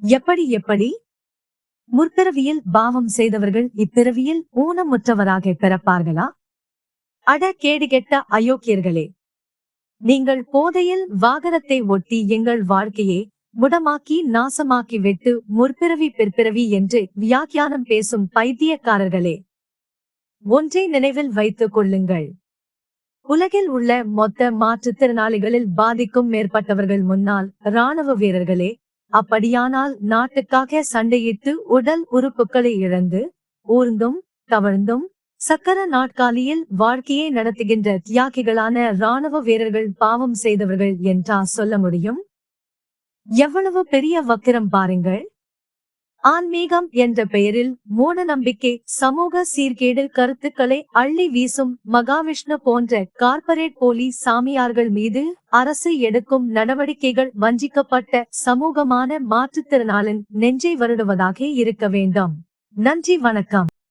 எப்படி முற்பிறவியில் பாவம் செய்தவர்கள் இப்பிறவியில் ஊனமுற்றவராக பிறப்பார்களா? அட கேடுகெட்ட அயோக்கியர்களே! நீங்கள் போதையில் வாகனத்தை ஒட்டி எங்கள் வாழ்க்கையை முடமாக்கி நாசமாக்கி விட்டு முற்பிறவி பிற்பிறவி என்று வியாக்கியானம் பேசும் பைத்தியக்காரர்களே! ஒன்றை நினைவில் வைத்துக் கொள்ளுங்கள். உலகில் உள்ள மொத்த மாற்றுத்திறனாளிகளில் பாதிக்கும் மேற்பட்டவர்கள் முன்னாள் இராணுவ வீரர்களே. அப்படியானால் நாட்டுக்காக சண்டையிட்டு உடல் உறுப்புகளை இழந்து ஊர்ந்தும் கவர்ந்தும் சக்கர நாட்காலியில் வாழ்க்கையை நடத்துகின்ற தியாகிகளான இராணுவ வீரர்கள் பாவம் செய்தவர்கள் என்றா சொல்ல முடியும்? எவ்வளவு பெரிய வக்கிரம் பாருங்கள்! ஆன்மீகம் என்ற பெயரில் மூட நம்பிக்கை சமூக சீர்கேடு கருத்துக்களை அள்ளி வீசும் மகாவிஷ்ணு போன்ற கார்ப்பரேட் போலி சாமியார்கள் மீது அரசு எடுக்கும் நடவடிக்கைகள் வஞ்சிக்கப்பட்ட சமூகமான மாற்றுத்திறனாளன் நெஞ்சை வருடுவதாக இருக்க வேண்டும். நன்றி, வணக்கம்.